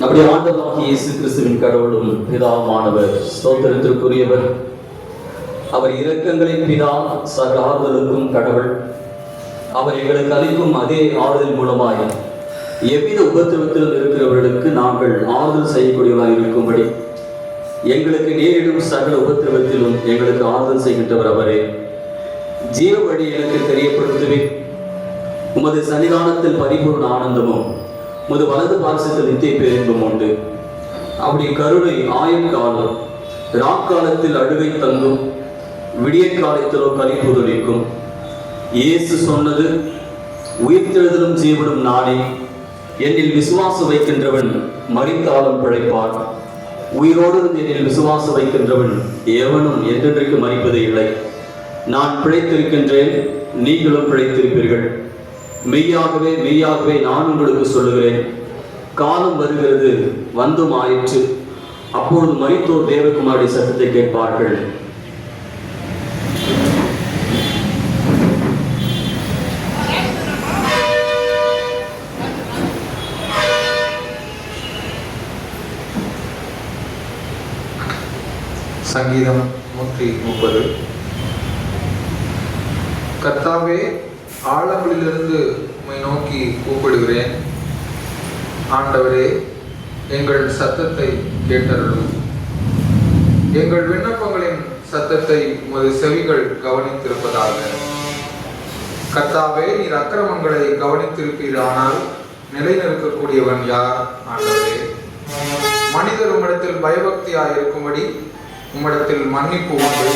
நம்முடைய ஆண்டவராகிய இயேசு கிறிஸ்துவின் கடவுளும் பிதாவானவர் ஸ்தோத்திரத்திற்குரியவர். அவர் இரக்கங்களின் பிதா, சகல ஆறுதலுக்கும் கடவுள். அவர் எங்களுக்கு அளிக்கும் அதே ஆறுதல் மூலமாய் எவ்வித உபத்திரவத்திலும் இருக்கிறவர்களுக்கு நாங்கள் ஆறுதல் செய்யக்கூடியவராக இருக்கும்படி எங்களுக்கு நேரிடும் சகல உபத்திரவத்திலும் எங்களுக்கு ஆறுதல் செய்கின்றவர் அவரே. ஜீவ வழி எனக்கு தெரியப்படுத்துவேன். உமது சன்னிதானத்தில் பரிபூர்ண ஆனந்தமும் உமது வலது பார்சத்தில் நித்திய பேரின்பம் உண்டு. அப்படி கருணை ஆயுட்காலம் ராக்காலத்தில் அழுகை தங்கும், விடிய காலத்திலோ கலிப்புதலிக்கும். இயேசு சொன்னது, உயிர்த்தெழுதலும் ஜீவனும் நானே. என்னில் விசுவாசம் வைக்கின்றவன் மரித்தாலும் பிழைப்பான். உயிரோடு என்னில் விசுவாசம் வைக்கின்றவன் எவனும் என்றென்றைக்கு மரிப்பதே இல்லை. நான் பிழைத்திருக்கின்றேன், நீங்களும் பிழைத்திருப்பீர்கள். மெய்யாகவே மெய்யாகவே நான் உங்களுக்கு சொல்லுகிறேன், காலம் வருகிறது, வந்தும் ஆயிற்று, அப்பொழுது மரித்தோர் தேவகுமாரி சத்தத்தை கேட்பார்கள். சங்கீதம் 130. கர்த்தாவே, ஆழங்களிலிருந்து உம்மை நோக்கி கூப்பிடுகிறேன். ஆண்டவரே, எங்கள் சத்தத்தை கேட்டருளும். எங்கள் விண்ணப்பங்களின் சத்தத்தை உமது செவிகள் கவனித்திருப்பதாக. கர்த்தாவே, நீர் அக்கிரமங்களை கவனித்திருப்பீரானால் நிலைநிற்கக்கூடியவன் யார்? ஆண்டவரே, மனிதர் உம்மிடத்தில் பயபக்தியாய் இருக்கும்படி உம்மிடத்தில் மன்னிப்பு உண்டு.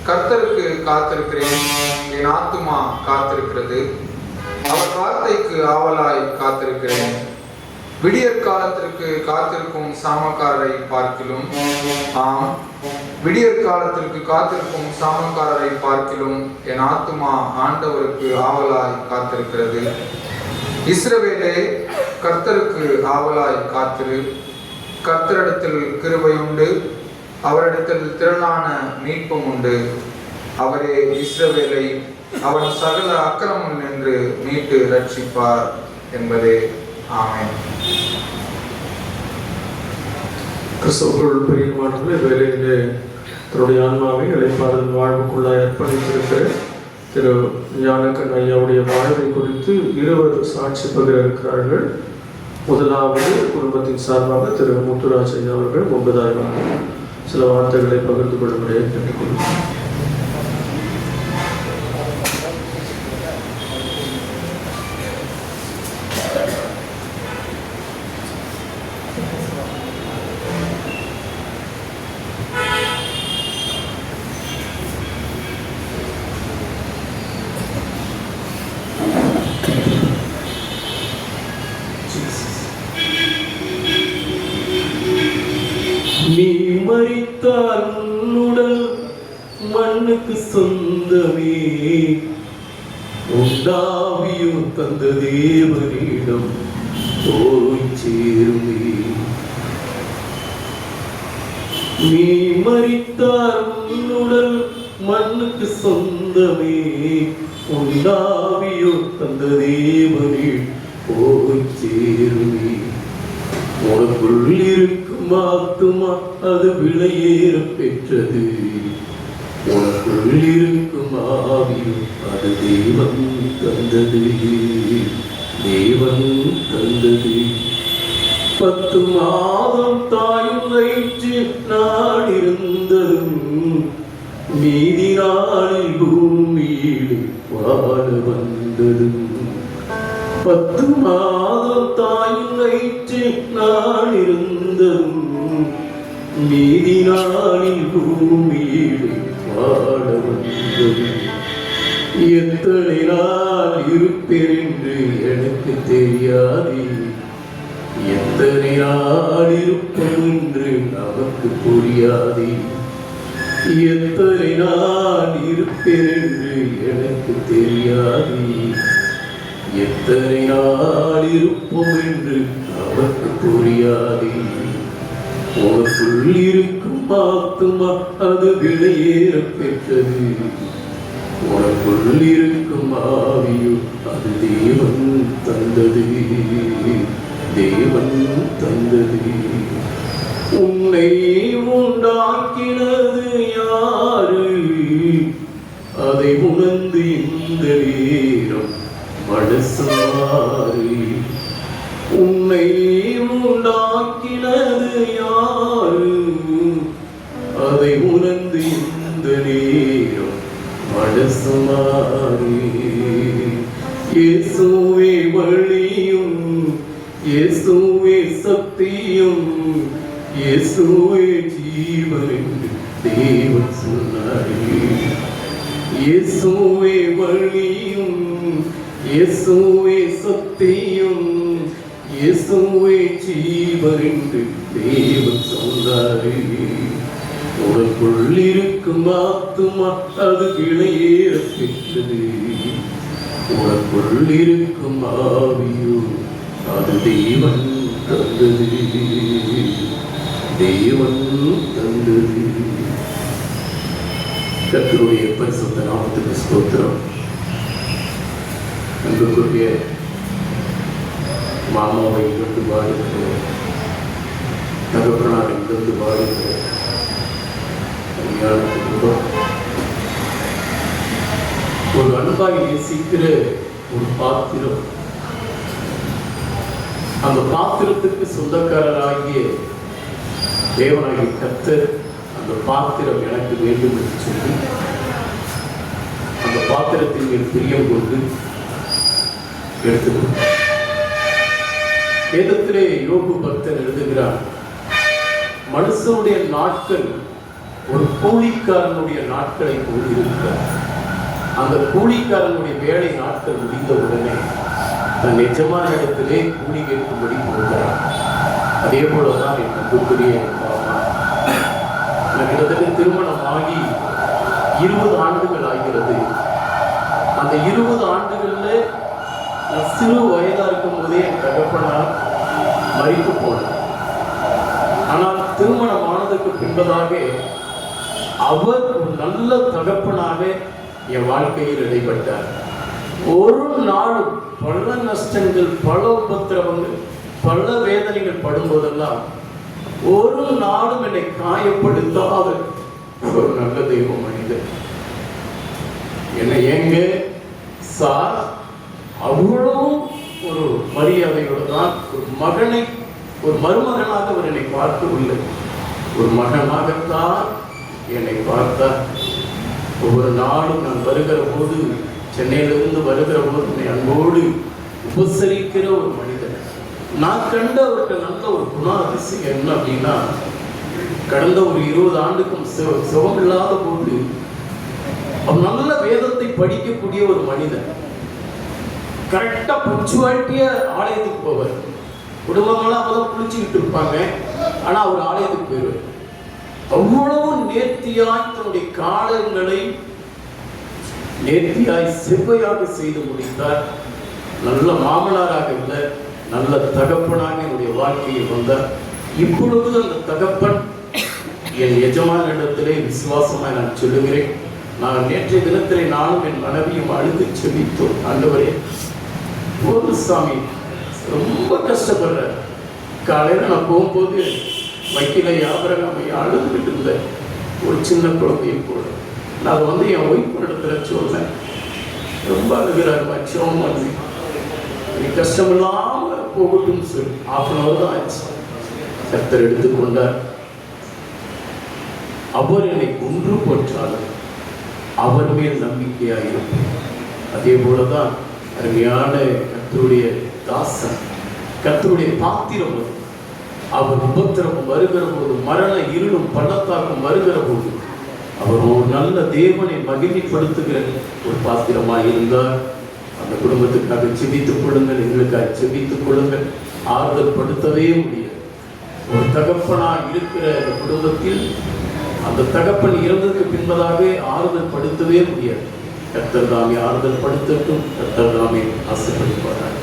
கர்த்தருக்கு காத்திருக்கிறேன், என் ஆத்துமா காத்திருக்கிறது. அவர் வார்த்தைக்கு ஆவலாய் காத்திருக்கிறேன். விடியற் காலத்திற்கு காத்திருக்கும் சாமக்காரரை பார்க்கிலும், ஆம், விடியற் காலத்திற்கு காத்திருக்கும் சாமக்காரரை பார்க்கிலும் என் ஆத்துமா ஆண்டவருக்கு ஆவலாய் காத்திருக்கிறது. இஸ்ரவேலே, கர்த்தருக்கு ஆவலாய் காத்திரு. கர்த்தரிடத்தில் கிருபை உண்டு, அவரிடத்தில் திரளான மீட்பும் உண்டு. அவரே இஸ்ரவேலை அவன் சகல அக்கிரமம் என்று மீட்டு ரட்சிப்பார் என்பதே. ஆமென். கிறிஸ்துவுக்குள் பிரியமானவர்களே, வேலையிலே தன்னுடைய ஆன்மாவை இளைப்பாறுதல் வாழ்வுக்குள்ளாய் அர்ப்பணித்திருக்கிற திரு ஞானக்கண் ஐயாவுடைய வாழ்வை குறித்து இருவர் சாட்சி பகிர இருக்கிறார்கள். முதலாவது குடும்பத்தின் சார்பாக திரு முத்துராஜ் ஐயா அவர்கள் 9,000 சில வார்த்தைகளை பகிர்ந்து கொள்ளும்படியாக கேட்டுக்கொள்கிறேன். நீ மரித்தால் உன்னுடல் மண்ணுக்கு சொந்தமே, உண்டாவியோ தந்த தேவனிடம் போய் சேருமே. நீ மரித்தால் உன்னுடல் மண்ணுக்கு சொந்தமே, உண்டாவியோ தந்த தேவனிடம் போய் சேருமே. உனக்குள் இருக்கும் ஆத்துமா அது விலையேற பெற்றது. உனக்குள் இருக்கும் ஆவியும் அது தேவன் தந்தது, தேவன் தந்தது. 10 மாதம் தாயும் வயிற்று நான் இருந்ததும் மீதி நாளில் பூமியில் வாழ வந்ததும். 10 மாதம் தாயின் வயிற்று நான் இருந்ததும் மீதி நாளில் பூமியில் வாழ வந்ததும். எத்தனை நாள் இருப்பேன் என்று எனக்கு தெரியாது, எத்தனை நாள் இருப்பேன் என்று நமக்கு புரியாது. எத்தனை நாள் இருப்பேன் என்று எனக்கு தெரியாது, எத்தனை நாள் இருப்போம் என்று நமக்கு புரியாது. உனக்குள் இருக்கும் ஆத்துமா அது விலையேற பெற்றது. உனக்குள் உனக்குள் இருக்கும் ஆவியோ அது தேவன் தந்தது, தேவன் தந்தது. உன்னை உண்டாக்கினது யாரு? அதை உணர்ந்து இந்த நேரம் மனசாரு. உன்னை உண்டாக்கினது யாரு? அதை உணர்ந்து இந்த நேரம் மனசாரு. இயேசுவே வழியும், இயேசுவே சத்தியம், இயேசுவே ஜீவன் என்று தேவன் சொன்னாரே. இயேசுவே வழியும், இயேசுவே சத்தியம், இயேசுவே ஜீவன் என்று தேவன் சொன்னாரே. உனக்குள் இருக்கும் ஆத்துமா அது விலையேற பெற்றது, உனக்குள் இருக்கும் ஆவியோ அது தேவன் தந்தது, தேவன் தந்தது. கர்த்தருடைய பரிசுத்த நாமத்துக்கு ஸ்தோத்திரம். அன்புக்குரிய மாமாவை இருந்து வாழ்கிறோம், தகப்பனாரை இருந்து வாழ்கிறோம். ஒரு அன்பாய் நேசிக்கிற ஒரு பாத்திரம், அந்த பாத்திரத்துக்கு சொந்தக்காரராகிய தேவனாகிய கர்த்தர் அந்த பாத்திரம் எனக்கு வேண்டும் என்று சொல்லி அந்த பாத்திரத்தின் மேல் பிரியம் கொண்டு எடுத்துக்கொண்டார். வேதத்திலே யோபு பக்தர் எழுதுகிறார், மனுஷனுடைய நாட்கள் ஒரு கூலிக்காரனுடைய நாட்களை போல் இருக்கிறார். அந்த கூலிக்காரனுடைய வேலை நாட்கள் முடிந்த உடனே தன் எஜமான இடத்திலே கூலி கேட்கும்படி போகிறார். அதே போலதான் என் அன்புக்குரிய கிட்டத்தட்ட திருமணம் ஆகி 20 ஆண்டுகள் ஆகிறது. அந்த 20 ஆண்டுகள்ல நான் சிறு வயதா இருக்கும் போதே என் தகப்பனார் மரித்து போனார். ஆனால் திருமணம் ஆனதுக்கு பின்பதாக அவர் ஒரு நல்ல தகப்பனாக என் வாழ்க்கையில் இடைப்பட்டார். ஒரு நாளும் பல நஷ்டங்கள், பல உபத்திரவங்கள், பல வேதனைகள் படும்போதெல்லாம் ஒரு நாளும் என்னை காயப்படுத்தாத ஒரு நல்ல தெய்வ மனிதர். என்னை எங்க சார் அவ்வளவு ஒரு மரியாதையோடு தான் ஒரு மகனை, ஒரு மருமகனாக அவர் என்னை பார்க்கவில்லை, ஒரு மகனாகத்தான் என்னை பார்த்தார். ஒவ்வொரு நாளும் நான் வருகிற போது, சென்னையிலிருந்து வருகிற போது என்னை அன்போடு உபசரிக்கிற ஒரு மனிதன். நான் கண்ட அவர்கிட்ட நல்ல ஒரு குணாதிசயம் என்ன அப்படின்னா, கடந்த ஒரு 20 ஆண்டுக்கும் சுகம் இல்லாத போது அவர் நல்ல வேதத்தை படிக்கக்கூடிய ஒரு மனிதன். கரெக்டா பஞ்சுவாலிட்டியா ஆலயத்துக்கு போவார். குடும்பமெல்லாம் அப்பதான் குளிச்சுக்கிட்டு இருப்பாங்க, ஆனா அவர் ஆலயத்துக்கு போயிடுவார். அவ்வளவு நேர்த்தியாய் தன்னுடைய காலங்களை நேர்த்தியாய் செவ்வையாக செய்து முடித்தார். நல்ல மாமனாராக இல்லை, நல்ல தகப்பனாக என்னுடைய வாழ்க்கையில் வந்தார். இப்பொழுது அந்த தகப்பன் என் எஜமான இடத்திலே விசுவாசமாய் நான் சொல்லுகிறேன். நான் நேற்றைய தினத்திலே நானும் என் மனைவியும் அழுது செபித்தோம். ஆண்டவரே, ஒரு சாமி ரொம்ப கஷ்டப்படுறேன். காலையில் நான் போகும்போது வைக்கில ஆபிரகாமை அழுதுகிட்டு இருந்தேன், ஒரு சின்ன குழந்தையை போல. நான் வந்து என் ஒய்ஃப் இடத்துல சொன்னேன், ரொம்ப அழுகிறார் மச்சம் வந்து நீ கஷ்டமில்லாம போகட்டும் சொல்லி 1/2 தான் ஆச்சு. கர்த்தர் எடுத்துக்கொண்டார். அவர் என்னை கொன்று போற்றாலும் அவர் மேல் நம்பிக்கையாக இருப்பேன். அதே போலதான் அருமையான கர்த்தருடைய தாசன், கர்த்தருடைய பாத்திரம். அவர் உபத்திரமும் வருகிற போது, மரண இருளும் பள்ளத்தாக்கும் வருகிற போது அவர் ஒரு நல்ல தேவனை மகிமைப்படுத்துகிற ஒரு பாத்திரமாக இருந்தார். அந்த குடும்பத்துக்காக செபித்துக் கொள்ளுங்கள், எங்களுக்காக செபித்துக் கொள்ளுங்கள். ஆறுதல் படுத்தவே முடியாது. ஒரு தகப்பனாக இருக்கிற அந்த குடும்பத்தில் அந்த தகப்பன் இறந்ததுக்கு பின்பதாக ஆறுதல் படுத்தவே முடியாது. கர்த்தர் தாமே ஆறுதல் படுத்தட்டும், கர்த்தர் தாமே ஆசீர்வதிப்பார்.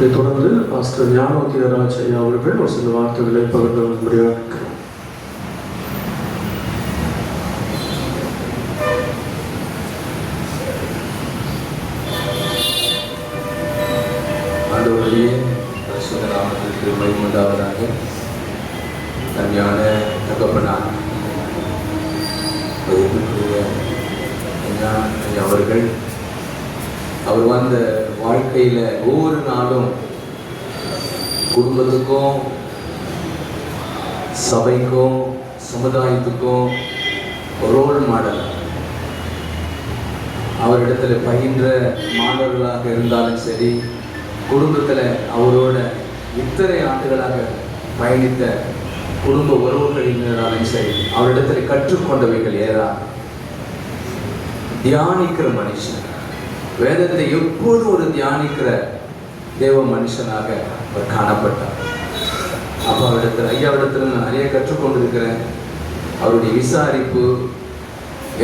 இதைத் தொடர்ந்து பாஸ்டர் ஞானோதயராஜ் ஐயா அவர்கள் ஒரு சில வார்த்தைகளை பகிர்ந்து கொள்ளும்படியாக. ஆண்டவருடைய பரிசுத்த நாமத்திற்கு மகிமை உண்டாவதாக. தன்மையான தகப்பனார் மதிப்பிற்குரிய அவர்கள் அவர் வந்த வாழ்க்கையில் ஒவ்வொரு நாளும் குடும்பத்துக்கும் சபைக்கும் சமுதாயத்துக்கும் ரோல் மாடல். அவரிடத்தில் பயின்ற மாணவர்களாக இருந்தாலும் சரி, குடும்பத்தில் அவரோட இத்தனை ஆண்டுகளாக பயணித்த குடும்ப உறவுகளினாலும் சரி, அவரிடத்தில் கற்றுக்கொண்டவைகள் ஏதாவது. தியானிக்கிற மனுஷன், வேதத்தை எப்போதும் ஒரு தியானிக்கிற தேவ மனுஷனாக அவர் காணப்பட்டார். அப்போ அவரிடத்தில் ஐயாவிடத்தில் நான் நிறைய கற்றுக்கொண்டிருக்கிறேன். அவருடைய விசாரிப்பு,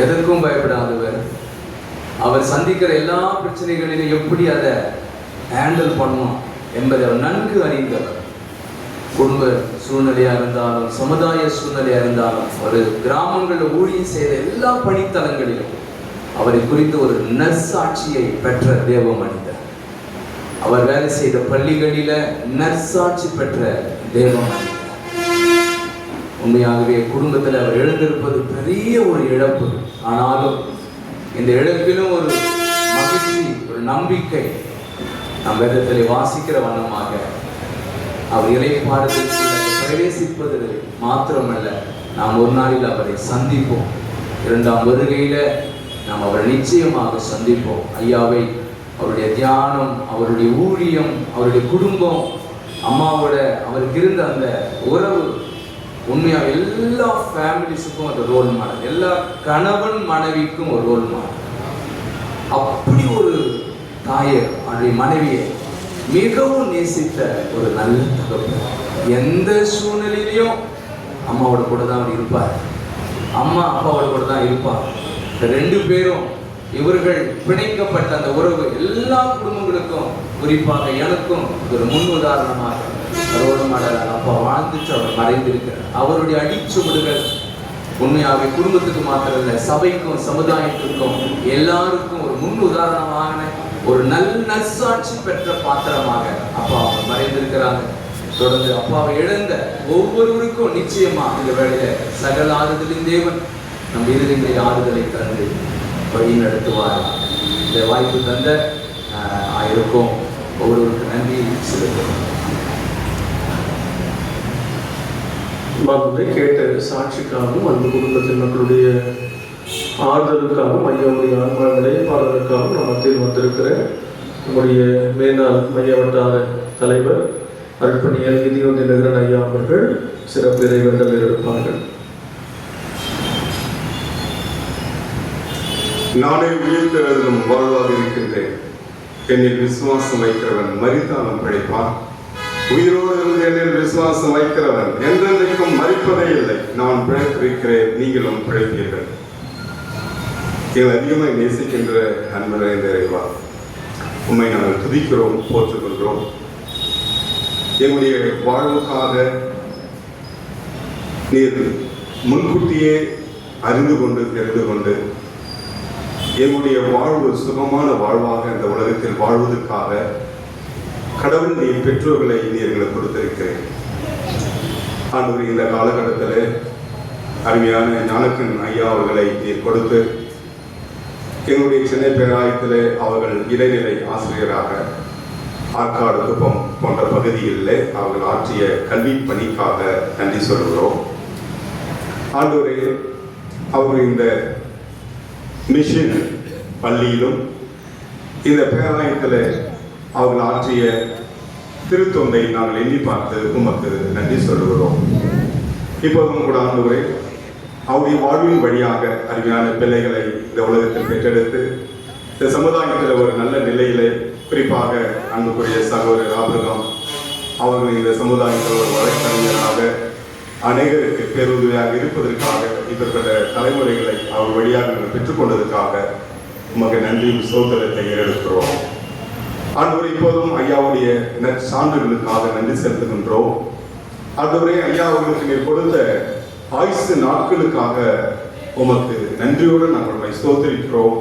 எதற்கும் பயப்படாதவர், அவர் சந்திக்கிற எல்லா பிரச்சனைகளிலும் எப்படி அதை ஹேண்டில் பண்ணணும் என்பதை அவர் நன்கு அறிந்தவர். குடும்ப சூழ்நிலையாக இருந்தாலும் சமுதாய சூழ்நிலையாக இருந்தாலும் ஒரு கிராமங்களில் ஊழியம் செய்த எல்லா பணித்தலங்களிலும் அவரை குறித்து ஒரு நற்சாட்சியை பெற்ற தேவ மனிதர். அவர் வேலை செய்த பள்ளிகளில நற்சாட்சி பெற்ற தேவ மனிதர். உண்மையாகவே குடும்பத்தில் அவர் எழுந்திருப்பது பெரிய ஒரு இழப்பு. ஆனாலும் இந்த இழப்பிலும் ஒரு மகிழ்ச்சி, ஒரு நம்பிக்கை நம் வேதத்திலே வாசிக்கிற வண்ணமாக அவர் இளைப்பாறுதல் பிரவேசிப்பது மாத்திரமல்ல, நாம் ஒரு நாளில் அவரை சந்திப்போம். இரண்டாம் வருகையில நாம் அவரை நிச்சயமாக சந்திப்போம். ஐயாவை, அவருடைய தியானம், அவருடைய ஊழியம், அவருடைய குடும்பம், அம்மாவோட அவருக்கு இருந்த அந்த உறவு உண்மையாக எல்லா ஃபேமிலிஸுக்கும் அது ரோல் மாடல். எல்லா கணவன் மனைவிக்கும் ஒரு ரோல் மாடல். அப்படி ஒரு தாயர் அவருடைய மனைவியை மிகவும் நேசித்த ஒரு நல்ல தகவல். எந்த சூழ்நிலையிலையும் அம்மாவோட கூட தான் அவர் இருப்பார், அம்மா அப்பாவோட கூட தான் இருப்பார். இந்த ரெண்டு பேரும், இவர்கள் பிணைக்கப்பட்ட அந்த உறவு எல்லா குடும்பங்களுக்கும், குறிப்பாக எனக்கும் ஒரு முன் உதாரணமாக ரோல் மாடல் அப்பா வாழ்ந்துட்டு அவர் மறைந்திருக்கிறார். அவருடைய அடிச்சுவடுகள் உண்மையாகவே குடும்பத்துக்கு மாத்திரம் இல்லை, சபைக்கும் சமுதாயத்திற்கும் எல்லாருக்கும் ஒரு முன் உதாரணமான ஒரு நற்சாட்சி பெற்ற பாத்திரமாக அப்பா அவங்க மறைந்திருக்கிறாங்க. தொடர்ந்து அப்பாவை இழந்த ஒவ்வொருவருக்கும் நிச்சயமா இந்த வேளையில சகல ஆறுதலின் தேவன் நம் இருதயங்களில் ஆறுதலை தந்து வழி நடத்துவார். இந்த வாய்ப்பு தந்த ஆயிருக்கும் ஒவ்வொருவருக்கு நன்றி செலுத்துவோம். பாபுவை கேட்ட சாட்சிக்காகவும் அந்த குடும்பத்தின் மக்களுடைய ஆறுதலுக்காகவும் ஐயாவுடைய ஆன்மாவிலே பாடலுக்காகவும் நம் மத்தியில் வந்திருக்கிற நம்முடைய மேனாள் மைய வட்டார தலைவர் அர்ப்பணியர் நிதியோதி நகரன் ஐயா அவர்கள் சிறப்பு இறைவர்கள் இருப்பார்கள். நானே உயிர்த்தெழுதலும் வாழ்வாக இருக்கின்றேன். என்னில் விசுவாசம் வைக்கிறவன் மரித்தாலும் பிழைப்பான். உயிரோடு இருந்து என்னில் விசுவாசம் வைக்கிறவன் என்றென்றைக்கும் மரிப்பதே இல்லை. நான் பிழைத்திருக்கிறேன், நீங்களும் பிழைப்பீர்கள். எங்கள் அதிகமாக நேசிக்கின்ற அன்பரை நிறைவா உண்மை நாங்கள் துதிக்கிறோம், போற்றுகின்றோம். எங்களுடைய வாழ்வுக்காக நீர் முன்கூட்டியே அறிந்து கொண்டு தெரிந்து கொண்டு எங்களுடைய வாழ்வு சுகமான வாழ்வாக இந்த உலகத்தில் வாழ்வதற்காக கடவுள் நீர் பெற்றோர்களை நீர்களுக்கு கொடுத்திருக்கிறேன். ஆண்டவர் இந்த காலகட்டத்தில் அருமையான ஞானக்கன் ஐயா அவர்களை நீர் கொடுத்து எங்களுடைய சென்னை பேராயத்தில் அவர்கள் இடைநிலை ஆசிரியராக ஆற்காடு குப்பம் போன்ற பகுதிகளில் அவர்கள் ஆற்றிய கல்வி பணிக்காக நன்றி சொல்கிறோம். ஆண்டவரே, அவர் இந்த மிஷன் பள்ளியிலும் இந்த பேராயத்தில் அவர்கள் ஆற்றிய திருத்தொண்டை நாங்கள் எண்ணி பார்த்து உமக்கு நன்றி சொல்கிறோம். இப்போதும் கூட ஆண்டவரே, அவருடைய வாழ்வின் வழியாக அருமையான பிள்ளைகளை இந்த உலகத்தில் பெற்றெடுத்து இந்த சமுதாயத்தில் ஒரு நல்ல நிலையில, குறிப்பாக அன்புக்குரிய சகோதரர் ஆபிரகாம் அவர்கள் இந்த சமுதாயத்தில் ஒரு வழக்கறிஞராக அநேகருக்கு பேருதவியாக இருப்பதற்காக இப்படிப்பட்ட தலைமுறைகளை அவர் வழியாக நாங்கள் பெற்றுக்கொண்டதற்காக உமக்கு நன்றி சோதரத்தை ஏறெடுக்கிறோம். ஆண்டவரே, இப்போதும் ஐயாவுடைய சான்றுகளுக்காக நன்றி செலுத்துகின்றோம். ஆண்டவரே, ஐயா அவர்களுக்கு நீர் கொடுத்த ஆயுசு நாட்களுக்காக உமக்கு நன்றியோடு நாங்கள் உண்மை ஸ்தோத்திரிக்கிறோம்.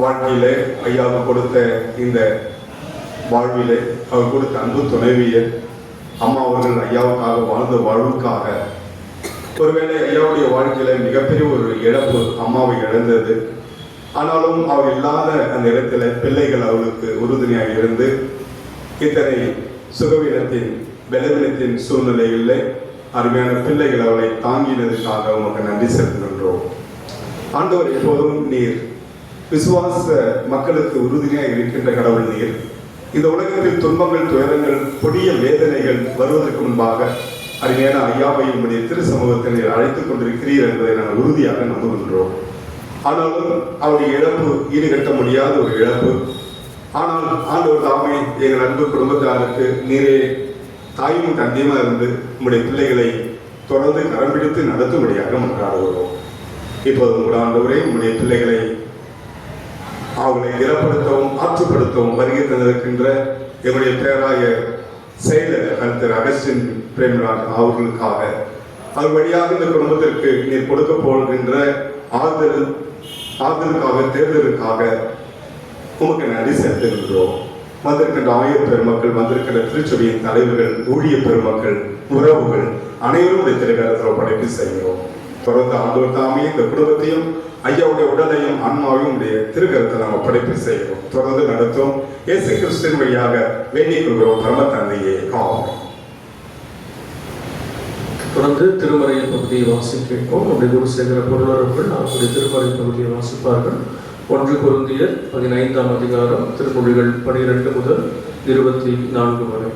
வாழ்க்கையில ஐயாவுக்கு கொடுத்த இந்த வாழ்விலே அவர் கொடுத்த அன்பு துணைவியர் அம்மா அவர்கள் ஐயாவுக்காக வாழ்ந்த வாழ்வுக்காக, ஒருவேளை ஐயாவுடைய வாழ்க்கையில மிகப்பெரிய ஒரு இழப்பு அம்மாவை இழந்தது. ஆனாலும் அவர் இல்லாத அந்த இடத்துல பிள்ளைகள் அவளுக்கு உறுதுணையாக இருந்து இத்தனை சுகவீனத்தின் பலவீனத்தின் சூழ்நிலையில் அருமையான பிள்ளைகள் அவளை தாங்கினதுக்காக உமக்கு நன்றி செலுத்துகின்றோம். ஆண்டவர், எப்போதும் நீர் விசுவாச மக்களுக்கு உறுதுணையாக இருக்கின்ற கடவுள் நீர். இந்த உலகத்தில் துன்பங்கள், துயரங்கள், கொடிய வேதனைகள் வருவதற்கு முன்பாக அருமையான ஐயாவை உங்களுடைய திரு சமூகத்தில் நீர் அழைத்துக் கொண்டிருக்கிறீர் என்பதை நாங்கள் உறுதியாக நம்புகின்றோம். ஆனாலும் அவருடைய இழப்பு ஈடுகட்ட முடியாத ஒரு இழப்பு. ஆனால் ஆண்டவர் தாமே எங்கள் அன்பு குடும்பத்தாருக்கு நீரே தாயும் தந்தையுமா இருந்து உங்களுடைய பிள்ளைகளை தொடர்ந்து கரம் பிடித்து நடத்தும்படியாக மன்றாடுகிறோம். இப்போது உங்கள் ஆண்டவரே, உங்களுடைய பிள்ளைகளை அவர்களை திறப்படுத்தவும் ஆற்றுப்படுத்தவும் வருகை தந்திருக்கின்ற எங்களுடைய பேராயர் செயலர் கர்த்தர் அகஸ்டின் பிரேமராஜ் அவர்களுக்காக, அவர் வழியாக இந்த குடும்பத்திற்கு நீர் கொடுக்க போகின்ற ஆறுதலுக்காக, தேர்தலுக்காக உமக்கு நன்றி செலுத்துகின்றோம். வந்திருக்கின்ற ஆயர் பெருமக்கள், வந்திருக்கின்ற திருச்சபையின் தலைவர்கள், ஊழிய பெருமக்கள், உறவுகள் அனைவரும் இந்த திருக்கரத்தில் படைப்பு செய்கிறோம். தொடர்ந்து ஆண்டவர் தாமே இந்த குடும்பத்தையும் ஐயாவுடைய உடலையும் ஆன்மாவையும் உடைய திருக்கரத்தை நாம் படைப்பு செய்கிறோம். தொடர்ந்து நடத்தும் இயேசு கிறிஸ்துவின் வழியாக வேண்டிக் கொள்கிறோம் பரம தந்தையே, ஆமென். தொடர்ந்து திருமறை பகுதியை வாசிப்போம். நம்முடைய குருசேகர பொருளாளர்கள் அவருடைய திருமறை பகுதியை வாசிப்பார்கள். 1 கொரிந்தியர் 15ஆம் அதிகாரம், திருமொழிகள் 12 முதல் 24 வரை.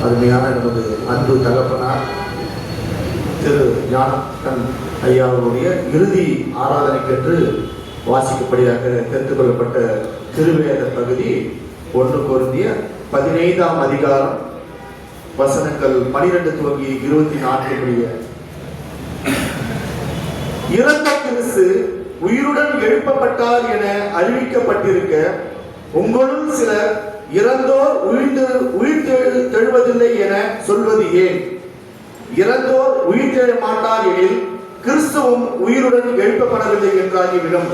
அருமையான நமது அன்பு தகப்பனார் திரு ஞானக்கண் ஐயாவுடைய இறுதி ஆராதனைக்கென்று வாசிக்கப்படியாக தெரிந்து கொள்ளப்பட்ட திருவேத பகுதி 1 கொரிந்தியர் 15ஆம் அதிகாரம் வசனங்கள் 12 துவங்கி 24 முடிய. இறந்த கிறிஸ்து உயிருடன் எழுப்பப்பட்டார் என அறிவிக்கப்பட்டிருக்க, உங்களுள் சிலர் இறந்தோர் உயிர்த்தெழுவதில்லை என சொல்வது ஏன்? இறந்தோர் உயிர்த்தெழ மாட்டார் எனில் கிறிஸ்துவும் உயிருடன் எழுப்பப்படவில்லை என்றாகிவிடும்.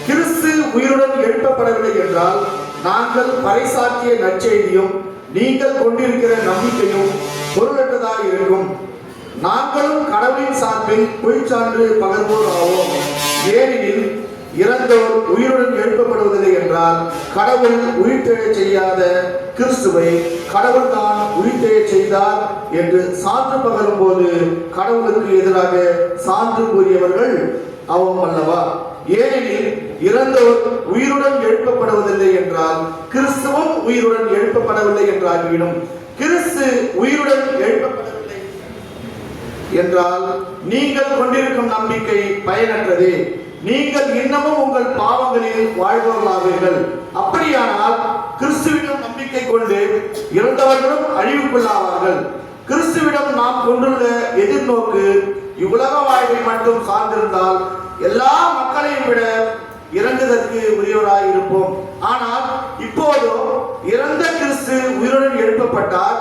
கிறிஸ்து உயிருடன் எழுப்பப்படவில்லை என்றால் நாங்கள் பறைசாற்றிய நற்செய்தியும் நீங்கள் கொண்டிருக்கிற நம்பிக்கையும் பொருளற்றதாக இருக்கும். நாங்களும் கடவுளின் சார்பில் பொய்ச்சான்று பகர்வோர் ஆவோம். ஏனெனில் இறந்தோர் உயிருடன் எழுப்பப்படுவதில்லை என்றால் கடவுள் உயிர்த்தெழச் செய்யாத கிறிஸ்துவை கடவுள் தான் உயிர்த்தெழச் செய்தார் என்று சான்று பகரும் போது கடவுளுக்கு எதிராக சான்று கூறியவர்கள் ஆவோம் அல்லவா? ஏனெனில் இறந்தோர் உயிருடன் எழுப்பப்படுவதில்லை என்றால் கிறிஸ்துவும் உயிருடன் எழுப்பப்படவில்லை என்றாகிவிடும். கிறிஸ்து உயிருடன் எழுப்பப்படவில்லை என்றால் நீங்கள் கொண்டிருக்கும் நம்பிக்கை பயனற்றது. நீங்கள் இன்னமும் உங்கள் பாவங்களில் வாழ்பவர்களாவீர்கள். அப்படியானால் கிறிஸ்துவிடம் நம்பிக்கை கொண்டு இறந்தவர்களும் அழிவுக்குள்ளாவார்கள். கிறிஸ்துவிடம் நாம் கொண்டுள்ள எதிர்நோக்கு இவ்வுலக வாழ்வை மட்டும் சார்ந்திருந்தால் எல்லா மக்களையும் விட இறங்குவதற்கு உரியவராய் இருப்போம். ஆனால் இப்போதோ இறந்த கிறிஸ்து உயிருடன் எழுப்பப்பட்டார்.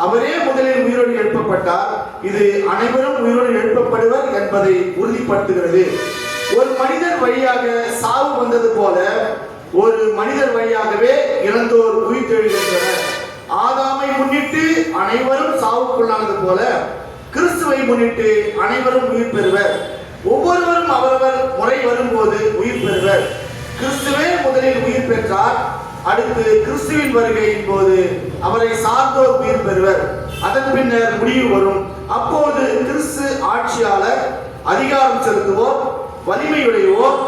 அவரே முதலில் உயிருடன் எழுப்பப்பட்டார். இது அனைவரும் உயிருடன் எழுப்பப்படுவர் என்பதை உறுதிப்படுத்துகிறது. ஒரு மனிதர் வழியாக சாவு வந்தது போல ஒரு மனிதர் வழியாகவே இறந்தோர் உயிர்த்தெழுகின்றனர். ஆதாமை முன்னிட்டு அனைவரும் சாவுக்குள்ளானது போல கிறிஸ்துவை முன்னிட்டு அனைவரும் உயிர் பெறுவர். ஒவ்வொருவரும் அவரவர் முறை வரும்போது உயிர் பெறுவர். கிறிஸ்துவே முதலில் உயிர் பெற்றார். அடுத்து கிறிஸ்துவின் வருகையின் போது அவரை சார்ந்தோர் உயிர் பெறுவர். அதன் பின்னர் முடிவு வரும். அப்போது கிறிஸ்து ஆட்சியாளர், அதிகாரம் செலுத்துவோர், வலிமையுடையோர்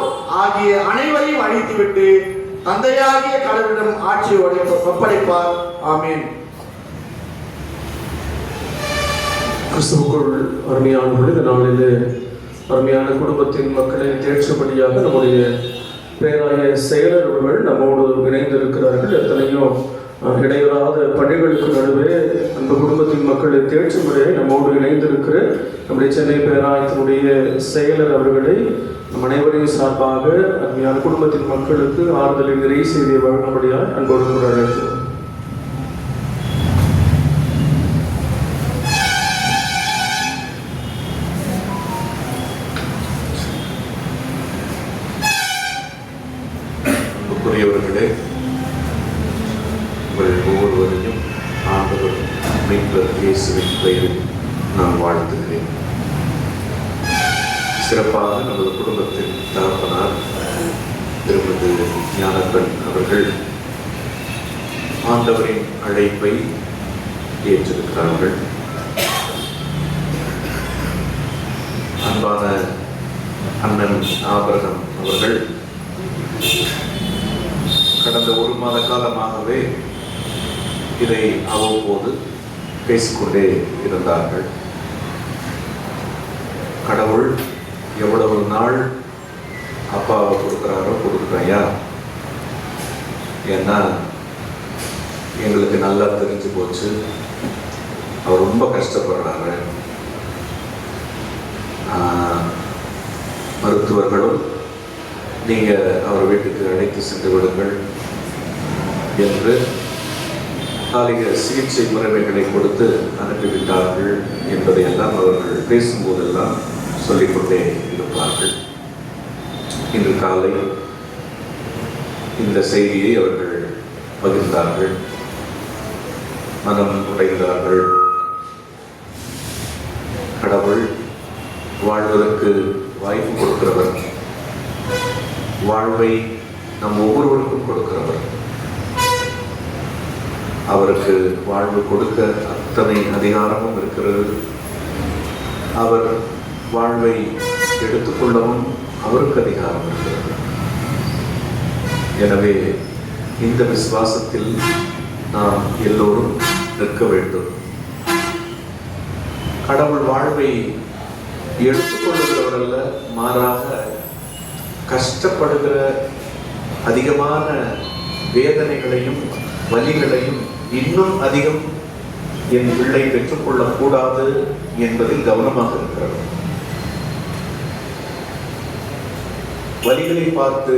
ஆகிய அனைவரையும் அழித்துவிட்டு தந்தையாகிய கடவுளிடம் ஆட்சியை ஒப்படைப்பார். ஆமீன். கிறிஸ்துவுக்குள் அருமையானவர்கள், இந்த நாளிலே அருமையான குடும்பத்தின் மக்களை தேர்ச்சபடியாக நம்முடைய பேராய செயலர் அவர்கள் நம்மோடு இணைந்திருக்கிறார்கள். எத்தனையோ இடையறாத பணிகளுக்கு நடுவே அந்த குடும்பத்தின் மக்களை தேர்ச்சபடியை நம்மோடு இணைந்திருக்கிற நம்முடைய சென்னை பேராயத்தினுடைய செயலர் அவர்களை நம் அனைவரையும் சார்பாக அருமையான குடும்பத்தின் மக்களுக்கு ஆறுதலின் நிறை செய்தியை வழங்கும்படியாக அன்போடு கூட அழைக்கிறோம். அன்புக்குரியவர்களே, உங்கள் ஒவ்வொருவரையும் ஆண்டவர் மீட்பர் இயேசுவின் பெயரில் நான் வாழ்த்துகிறேன். சிறப்பாக நமது குடும்பத்தின் தகப்பனார் திருமதி ஞானப்பன் அவர்கள் ஆண்டவரின் அழைப்பை ஏற்றிருக்கிறார்கள். அன்பான அண்ணன் ஆபிரகாம் அவர்கள் கடந்த ஒரு மாத காலமாகவே இதை அவ்வப்போது பேசிக்கொண்டே இருந்தார்கள். கடவுள் எவ்வளவு நாள் அப்பாவை கொடுக்குறாரோ கொடுக்குறையா, ஏன்னா எங்களுக்கு நல்லா தெரிஞ்சு போச்சு அவர் ரொம்ப கஷ்டப்படுறாரு. மருத்துவர்களும் நீங்கள் அவர் வீட்டுக்கு அழைத்து சென்று விடுங்கள் என்று காலிக சிகிச்சை முறைமைகளை கொடுத்து அனுப்பிவிட்டார்கள் என்பதையெல்லாம் அவர்கள் பேசும்போதெல்லாம் சொல்லிக்கொண்டே இருப்பார்கள். இன்று காலை இந்த செய்தியை அவர்கள் பகிர்ந்தார்கள், மனம் உடைந்தார்கள். கடவுள் வாழ்வதற்கு வாய்ப்பு கொடுக்கிறவர், வாழ்வை நம் ஒவ்வொருவருக்கும் கொடுக்கிறவர். அவருக்கு வாழ்வு கொடுக்க அத்தனை அதிகாரமும் இருக்கிறது. அவர் வாழ்வை எடுத்துக்கொள்ளவும் அவருக்கு அதிகாரம் இருக்கிறது. எனவே இந்த விசுவாசத்தில் நாம் எல்லோரும் நிற்க வேண்டும். கடவுள் வாழ்வை எடுத்துக்கொள்ளுகிறவர் அல்ல, மாறாக கஷ்டப்படுகிற அதிகமான வேதனைகளையும் வலிகளையும் இன்னும் அதிகம் என் பிள்ளை பெற்றுக்கொள்ளக்கூடாது என்பதில் கவனமாக இருக்கிறது. வலிகளை பார்த்து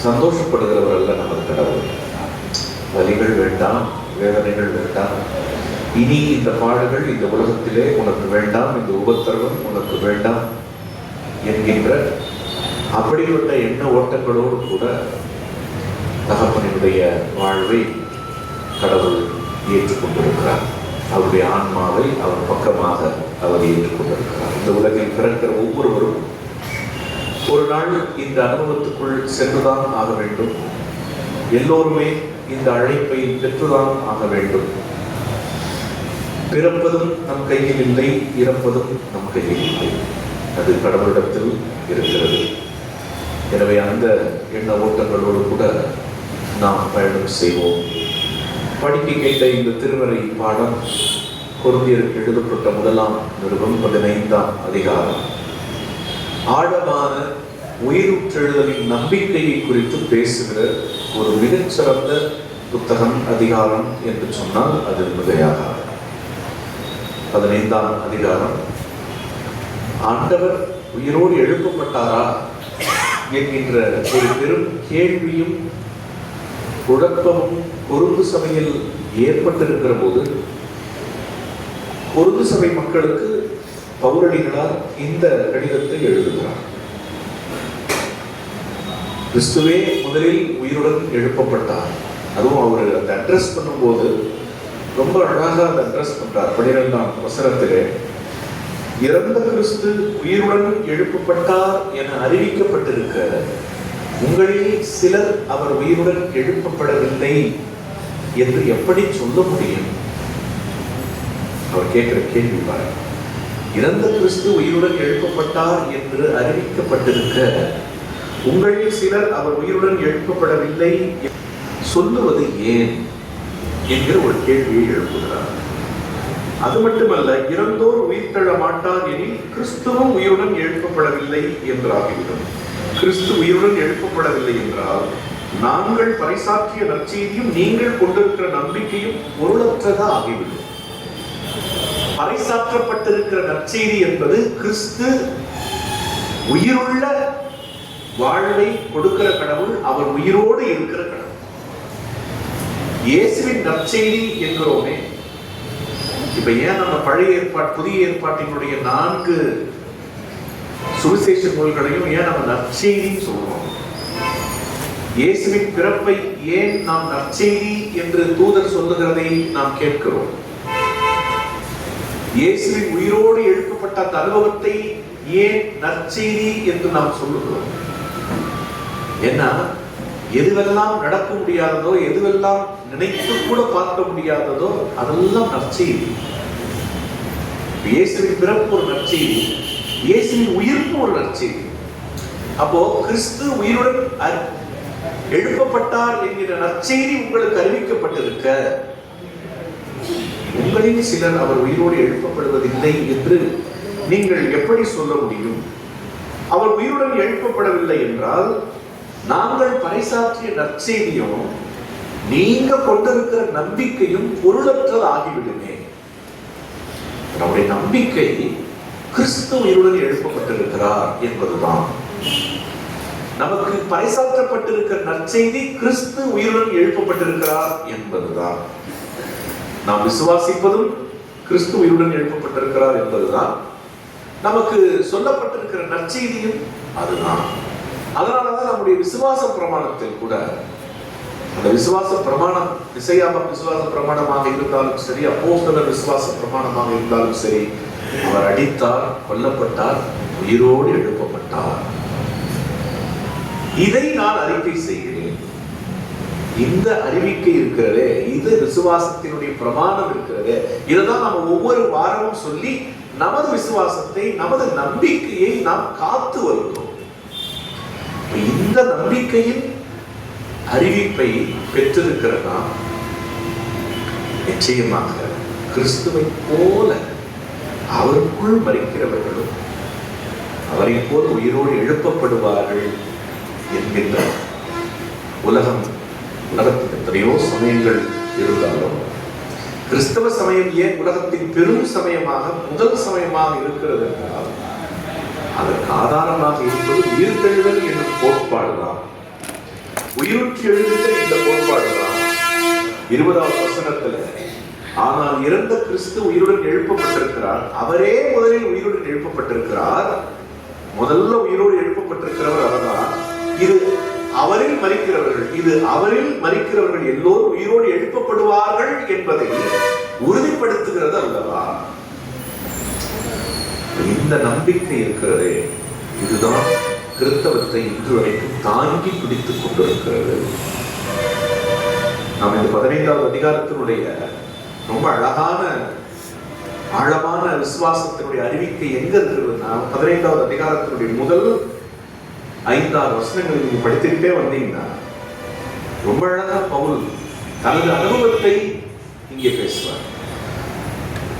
சந்தோஷப்படுகிறவர் அல்ல நமது கடவுள். வலிகள் வேண்டாம், வேதனைகள் வேண்டாம், இனி இந்த பாடுகள் இந்த உலகத்திலே உனக்கு வேண்டாம், இந்த உபத்திரவம் உனக்கு வேண்டாம் என்கின்ற அப்படிப்பட்ட எண்ண ஓட்டங்களோடு கூட தகப்பனுடைய வாழ்வை கடவுள் ஏற்றுக்கொண்டிருக்கிறார். அவருடைய ஆன்மாவை அவர் பக்கமாக அவர் ஏற்றுக்கொண்டிருக்கிறார். இந்த உலகில் பிறக்கிற ஒவ்வொருவரும் ஒரு நாள் இந்த அனுபவத்துக்குள் சென்றுதான் ஆக வேண்டும். எல்லோருமே இந்த அழைப்பை பெற்றுதான் ஆக வேண்டும். பிறப்பதும் நம் கையில் இல்லை, இறப்பதும் நம் கையில் இல்லை, அது கடவுளிடத்தில் இருக்கிறது. எனவே அந்த எண்ண ஓட்டங்களோடு கூட நாம் பயணம் செய்வோம். படிக்க கேட்ட இந்த திருமறை பாடம் கொரிந்தியருக்கு எழுதப்பட்ட 1ஆம் நிருபம் 15ஆம் அதிகாரம். ஆழமான உயிருற்றெழுதலின் நம்பிக்கையை குறித்து பேசுகிற ஒரு மிகச்சிறந்த புத்தகம், அதிகாரம் என்று சொன்னால் அது மிகையாக. 15ஆம் அதிகாரம், ஆண்டவர் உயிரோடு எழுப்பப்பட்டாரா என்கின்ற ஒரு பெரும் கேள்வியும் குழப்பமும் கொருந்து சபையில் ஏற்பட்டிருக்கிற போது கொருந்து சபை மக்களுக்கு பவுலடிகளார் இந்த கடிதத்தை எழுதுகிறார். கிறிஸ்துவே முதலில் உயிருடன் எழுப்பப்பட்டார். அதுவும் அவர் அந்த அட்ரஸ் பண்ணும்போது ரொம்ப அழகாக அதை அட்ரஸ் பண்றார். 12ஆம் வசனத்திலே இறந்த கிறிஸ்து உயிருடன் எழுப்பப்பட்டார் என அறிவிக்கப்பட்டிருக்க உங்களில் சிலர் அவர் உயிருடன் எழுப்பப்படவில்லை என்று எப்படி சொல்ல முடியும்? அவர் கேட்கிற கேள்வி பாருங்க. இறந்த கிறிஸ்து உயிருடன் எழுப்பப்பட்டார் என்று அறிவிக்கப்பட்டிருக்க உங்களில் சிலர் அவர் உயிருடன் எழுப்பப்படவில்லை சொல்லுவது ஏன் என்கிற ஒரு கேள்வியை எழுப்புகிறார். அது மட்டுமல்ல, இறந்தோர் உயிர் தள்ள மாட்டார் எனில் கிறிஸ்துவும் உயிருடன் எழுப்பப்படவில்லை என்றாகிவிடும். கிறிஸ்து உயிருடன் எழுப்பப்படவில்லை என்றால் நாங்கள் பறைசாற்றிய நற்செய்தியும் நீங்கள் கொண்டிருக்கிற நம்பிக்கையும் பொருளற்றதா ஆகிவிடும். பறைசாற்றப்பட்டிருக்கிற நற்செய்தி என்பது கிறிஸ்து உயிருள்ள வாழ்வை கொடுக்கிற கடவுள், அவர் உயிரோடு இருக்கிற கடவுள். இயேசுவின் நற்செய்தி என்கிறோமே, இப்ப ஏன் நம்ம பழைய ஏற்பாடு புதிய ஏற்பாட்டினுடைய 4 சுவிசேஷ நூல்களையும் ஏன் நம்ம நற்செய்தின்னு சொல்றோம்? இயேசுவின் பிறப்பை ஏன் நாம் நற்செய்தி என்று தூதர் சொல்லுகிறதை நாம் கேட்கிறோம்? இயேசுவின் உயிரோடு எழுப்பப்பட்ட அந்த அனுபவத்தை ஏன் நற்செய்தி என்று நாம் சொல்லுகிறோம்? ஏன்னா எதுவெல்லாம் நடக்க முடியாததோ, எதுவெல்லாம் நினைத்து கூட பார்க்க முடியாததோ அதெல்லாம் நற்செய்தி. இயேசுவின் பிறப்பு ஒரு நற்செய்தி, இயேசுவின் உயிர்ப்பு ஒரு நற்செய்தி. அப்போ கிறிஸ்து உயிருடன் எழுப்பப்பட்டார் என்கிற நற்செய்தி உங்களுக்கு அறிவிக்கப்பட்டிருக்க உங்களில் சிலர் அவர் உயிரோடு எழுப்பப்படுவதில்லை என்று நீங்கள் எப்படி சொல்ல முடியும்? அவர் உயிருடன் எழுப்பப்படவில்லை என்றால் நாங்கள் பறைசாற்றிய நற்செய்தியும் நீங்க கொண்டிருக்கிற நம்பிக்கையும் பொருளற்றது ஆகிவிடுமே. நம்முடைய நம்பிக்கை கிறிஸ்து உயிருடன் எழுப்பப்பட்டிருக்கிறார் என்பதுதான். நமக்கு பறைசாற்றப்பட்டிருக்கிற நற்செய்தி கிறிஸ்து உயிருடன் எழுப்பப்பட்டிருக்கிறார் என்பதுதான். நாம் விசுவாசிப்பதும் கிறிஸ்து உயிருடன் எழுப்பப்பட்டிருக்கிறார் என்பதுதான். நமக்கு சொல்லப்பட்டிருக்கிற நற்செய்தியும் அதுதான். அதனாலதான் நம்முடைய விசுவாச பிரமாணத்தில் கூட, அந்த விசுவாச பிரமாணம் இசையாம விசுவாச பிரமாணமாக இருந்தாலும் சரி, அப்போஸ்தலர் விசுவாச பிரமாணமாக இருந்தாலும் சரி, அவர் அடித்தார், கொல்லப்பட்டார், உயிரோடு எழுப்பப்பட்டார். இதை நான் அறிக்கை செய்கிறேன். இந்த அறிவிக்கை இருக்கிறதே, இது விசுவாசத்தினுடைய பிரமாணம் இருக்கிறதே, இதைதான் நம்ம ஒவ்வொரு வாரமும் சொல்லி நமது விசுவாசத்தை, நமது நம்பிக்கையை நாம் காத்து வருகிறோம். இந்த நம்பிக்கையின் அறிவிப்பை பெற்றிருக்கிறதா நிச்சயமாக கிறிஸ்துவை போல அவருக்குள் மறிக்கிறவர்களும் அவரை போல உயிரோடு எழுப்பப்படுவார்கள் என்கின்ற உலகத்தில் எத்தனையோ சமயங்கள் இருந்தாலும் கிறிஸ்தவ சமயம் ஏன் உலகத்தின் பெரும் சமயமாக, முதல் சமயமாக இருக்கிறது என்றால் அதற்கு ஆதாரமாக இருப்பது உயிர்த்தெழுதல் என்னும் கோட்பாடுதான். உயிரூற்றி எழுதுகிற இந்த கோட்பாடுதான் 20வது வசனத்துல, ஆனால் இறந்த கிறிஸ்து உயிருடன் எழுப்பப்பட்டிருக்கிறார், அவரே முதலில் உயிருடன் எழுப்பப்பட்டிருக்கிறார். முதல்ல உயிரோடு எழுப்பப்பட்டிருக்கிறவர் அவர்தான். இது அவரில் மரிக்கிறவர்கள் எல்லோரும் உயிரோடு எழுப்பப்படுவார்கள் என்பதை உறுதிப்படுத்துகிறது அல்லவா? இந்த நம்பிக்கை இருக்கிறதே, இதுதான் கிறிஸ்தவத்தை இன்று வரைக்கும் தாங்கி பிடித்துக் கொண்டிருக்கிறது. நாம் இந்த 15வது அதிகாரத்தினுடைய ரொம்ப அழகான ஆழமான விசுவாசத்தினுடைய அறிவிக்கை எங்க இருக்கிறதுனா, 15வது அதிகாரத்தினுடைய முதல் 5-6 வசனங்களை நீங்க படித்துக்கிட்டே வந்தீங்கன்னா ரொம்ப அழகா பவுல் தனது அனுபவத்தை இங்கே பேசுவார்.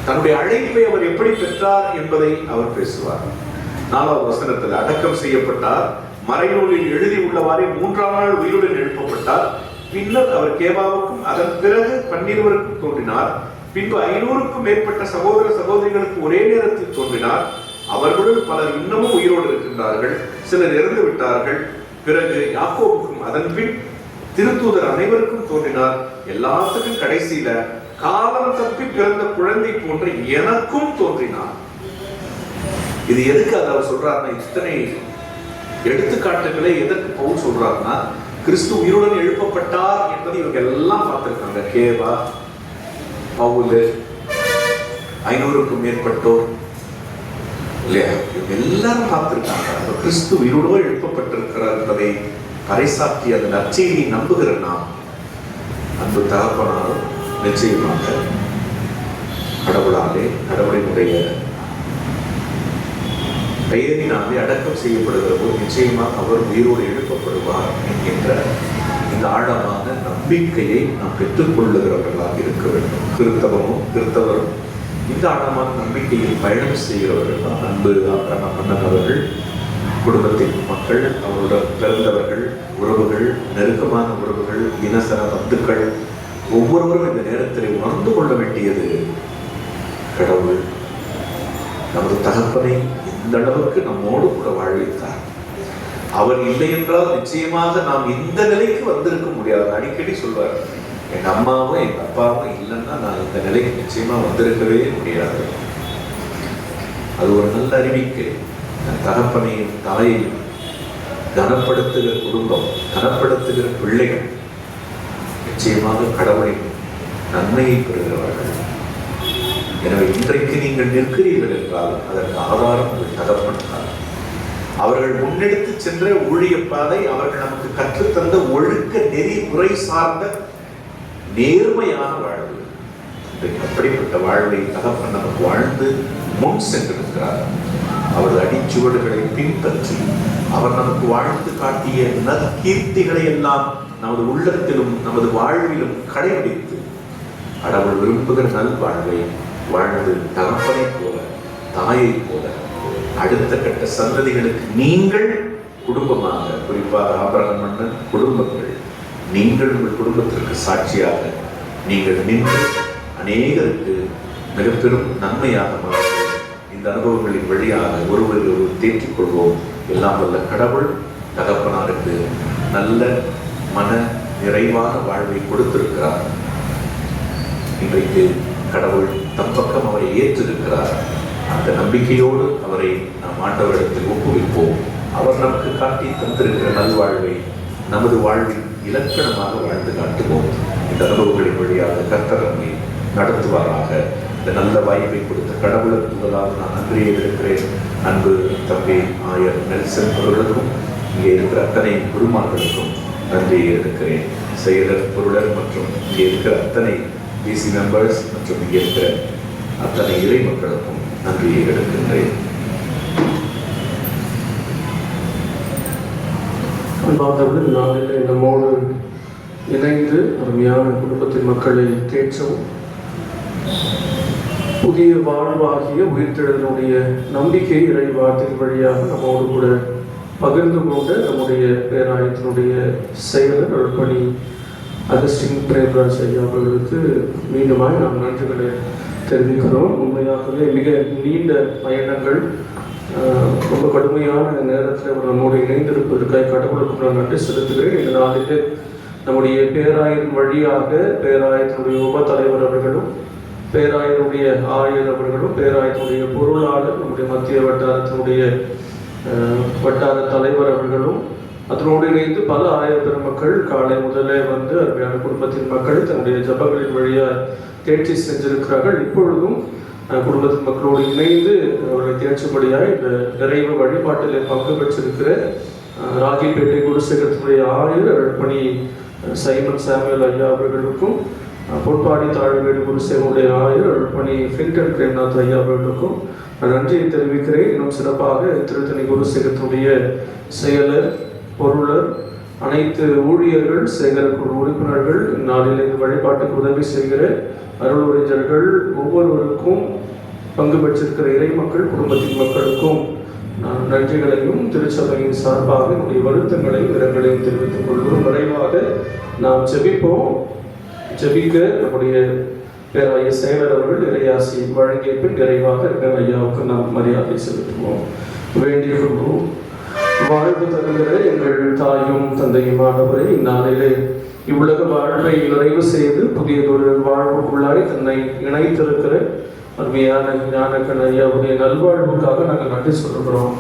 தன்னுடைய அழைப்பை அவர் எப்படி பெற்றார் என்பதை அவர் பேசுவார். 4வது வசனத்தில் அடக்கம் செய்யப்பட்டார், மறைநூலில் எழுதி உள்ளவாறே 3ஆம் நாள் உயிருடன் எழுப்பப்பட்டார். பின்னர் அவர் கேபாவுக்கும் அதன் பிறகு 12 தோன்றினார். பின்பு 500க்கும் மேற்பட்ட சகோதர சகோதரிகளுக்கு ஒரே நேரத்தில் தோன்றினார். அவர்களுடன் பலர் இன்னமும் உயிரோடு இருக்கின்றார்கள், சிலர் இறந்து விட்டார்கள். பிறகு யாக்கோபுக்கும் அதன் பின் திருத்தூதர் அனைவருக்கும் தோன்றினார். எல்லாத்துக்கும் கடைசியில காலம் தப்பி பிறந்த குழந்தை போன்ற எனக்கும் தோன்றினார். இது எதுக்கு அவர் சொல்றாருன்னா, இத்தனை எடுத்துக்காட்டுகளை எதற்கு பவுல் சொல்றாருன்னா, கிறிஸ்து உயிருடன் எழுப்பப்பட்டார் என்பதை இவங்க எல்லாம் பார்த்திருக்காங்க. கேவா, பவுல், 500க்கும் மேற்பட்டோர், இல்லையா? இவங்க எல்லாரும் பார்த்திருக்காங்க. கிறிஸ்து உயிரோடு எழுப்பப்பட்டிருக்கிறார் என்பதை பறைசாற்றி அந்த நற்செய்தியை நம்புகிற நாம் அன்பு தகப்பனாலும் நிச்சயமாக கடவுளாலே, கடவுளினுடைய பெயரினாலே அடக்கம் செய்யப்படுகிற போது நிச்சயமாக அவர் உயிரோடு எழுப்பப்படுவார் என்கின்ற இந்த ஆழமான நம்பிக்கையை நாம் பெற்றுக்கொள்ளுகிறவர்களாக இருக்க வேண்டும். கிறிஸ்தவரும் இந்த ஆழமான நம்பிக்கையில் பயணம் செய்கிறவர்கள் தான். அன்பு மன்னன் அவர்கள் குடும்பத்தின் மக்கள், அவருடன் பிறந்தவர்கள், உறவுகள், நெருக்கமான உறவுகள், இனசர பந்துக்கள் ஒவ்வொருவரும் இந்த நேரத்தில் உணர்ந்து கொள்ள வேண்டியது, கடவுள் நமது தகப்பனை இந்த அளவுக்கு நம்மோடு கூட வாழ்வித்தார். அவர் இல்லை என்றால் நிச்சயமாக நாம் இந்த நிலைக்கு வந்திருக்க முடியாது. அடிக்கடி சொல்வார், எங்க அம்மாவும் எங்க அப்பாவும் இல்லைன்னா நான் இந்த நிலைக்கு நிச்சயமா வந்திருக்கவே முடியாது. அது ஒரு நல்ல அறிவிக்கை. தகப்பனையும் தாயையும் கனப்படுத்துகிற குடும்பம், கனப்படுத்துகிற பிள்ளைகள் நிச்சயமாக கடவுளின் நன்மையை பெறுகிறவர்கள். எனவே இன்றைக்கு நீங்கள் நிற்கிறீர்கள் என்றால் அதற்கு ஆதாரம் உங்கள் தகப்பன். அவர்கள் முன்னெடுத்து சென்ற ஊழிய பாதை, அவர்கள் நமக்கு கற்றுத்தந்த ஒழுக்க நெறிமுறை சார்ந்த நேர்மையான வாழ்வு. இன்றைக்கு அப்படிப்பட்ட வாழ்வை தகப்பன் நமக்கு வாழ்ந்து முன் சென்றிருக்கிறார். அவரது அடிச்சுவடுகளை பின்பற்றி அவர் நமக்கு வாழ்ந்து காட்டிய நற்கீர்த்திகளை எல்லாம் நமது உள்ளத்திலும் நமது வாழ்விலும் கடைபிடித்து கடவுள் விரும்புகிற நல்வாழ்வை வாழ்ந்து தகப்பனை போல, தாயை போல அடுத்த கட்ட சந்ததிகளுக்கு நீங்கள் குடும்பமாக, குறிப்பாக ஆபிரகாம் மன்னன் குடும்பங்கள், நீங்கள் உங்கள் குடும்பத்திற்கு சாட்சியாக நீங்கள் நின்று அநேகருக்கு மிக பெரும் நன்மையாக மாறும். இந்த அனுபவங்களின் வழியாக ஒருவரை ஒருவர் தேற்றிக் கொள்வோம். எல்லாம் வல்ல கடவுள் தகப்பனாருக்கு நல்ல மன நிறைவான வாழ்வை கொடுத்திருக்கிறார். இன்றைக்கு கடவுள் தம் பக்கம் அவரை ஏற்றிருக்கிறார். அந்த நம்பிக்கையோடு அவரை நாம் ஆண்டவரிடத்தில் ஒப்புவிப்போம். அவர் நமக்கு காட்டி தந்திருக்கிற நல்வாழ்வை நமது வாழ்வில் இலக்கணமாக வாழ்ந்து காட்டுவோம். இந்த அனுபவங்களின் வழியாக கர்த்தர் நம்மை நடத்துவாராக. இந்த நல்ல வாய்ப்பை கொடுத்த கடவுளுக்கு முதலாக நான் நன்றியை எடுக்கிறேன். அன்பு தம்பி ஆயர் நெல்சன் அவர்களுக்கும் இங்கே இருக்கிற அத்தனை குருமார்களுக்கும் நன்றியை எடுக்கிறேன். செயலர், பொருளர் மற்றும் இங்கே இருக்கிற அத்தனை டிசி மெம்பர்ஸ் மற்றும் இங்கே இருக்கிற அத்தனை இறை மக்களுக்கும் நன்றியை எடுக்கின்றேன். அன்பார்ந்தவர்கள், நாளிலே நம்மோடு இணைந்து அருமையான குடும்பத்தின் மக்களை தேற்றவும் புதிய வாழ்வாகிய உயிர்த்தெழுதலுடைய நம்பிக்கை இறை வார்த்தையின் வழியாக நம்மோடு கூட பகிர்ந்து கொண்ட நம்முடைய பேராயத்தினுடைய செயலர் அருள்பணி அகஸ்டின் பிரேம்ராஜ் ஐயா அவர்களுக்கு மீண்டுமாய் நாம் நன்றிகளை தெரிவிக்கிறோம். உண்மையாகவே மிக நீண்ட பயணங்கள், ரொம்ப கடுமையான நேரத்தில் அவர் நம்மோடு இணைந்திருப்பதற்காக கடவுளுக்கு நான் நன்றி செலுத்துகிறேன். இந்த நாளிலே நம்முடைய பேராயரின் வழியாக பேராயத்தினுடைய உப தலைவர் அவர்களும், பேராயருடைய ஆயர் அவர்களும், பேராயத்தினுடைய பொருளாளர், நம்முடைய மத்திய வட்டாரத்தினுடைய வட்டார தலைவர் அவர்களும், அதனோடு இணைந்து பல ஆயர் பெருமக்கள் காலை முதலே வந்து அருமையான குடும்பத்தின் மக்கள் தன்னுடைய ஜபங்களின் வழியாக தேர்ச்சி செஞ்சிருக்கிறார்கள். இப்பொழுதும் குடும்பத்தின் மக்களோடு இணைந்து அவர்களை தேர்ச்சிப்படியாக இந்த நிறைவு வழிபாட்டில் பங்கு பெற்றிருக்கிற ராகிப்பேட்டை குருசேகரத்தினுடைய ஆயர் அருள்பணி சைமன் சாமுவேல் ஐயா அவர்களுக்கும், பொற்பாடி தாழ்வேடு குருசேகருடைய ஆயர் அருள்பணி ஃபின்டன் பிரேம்நாத் ஐயா அவர்களுக்கும் நன்றியை தெரிவிக்கிறேன். இன்னும் சிறப்பாக திருத்தணி குருசேகரத்தினுடைய செயலர், பொருளர், அனைத்து ஊழியர்கள், சேகரக்குழு உறுப்பினர்கள், நாளில் இந்த வழிபாட்டுக்கு உதவி செய்கிற அருளுரைஞர்கள் ஒவ்வொருவருக்கும் பங்கு பெற்றிருக்கிற இறை மக்கள் குடும்பத்தின் மக்களுக்கும் நன்றிகளையும் திருச்சபையின் சார்பாக என்னுடைய வருத்தங்களையும் இரங்கலையும் தெரிவித்துக் கொள்கிறோம். விரைவாக நாம் ஜெபிப்போம். ஜெபிக்க நம்முடைய பேராய செயலர் அவர்கள் இறையாசி வழங்கிய பின் நிறைவாக ஐயாவுக்கு நாம் மரியாதை செலுத்துவோம். வேண்டிக் கொள்வோம். வாழ்வு தருகிற எங்கள் தாயும் தந்தையுமானவரை, இந்நாளிலே இவ்வுலக வாழ்வை நிறைவு செய்து புதியதொரு வாழ்வுக்குள்ளாய் தன்னை இணைத்திருக்கிற அருமையான ஞானக்கண் ஐயாவுடைய நல்வாழ்வுக்காக நாங்கள் நன்றி சொல்லுகிறோம்.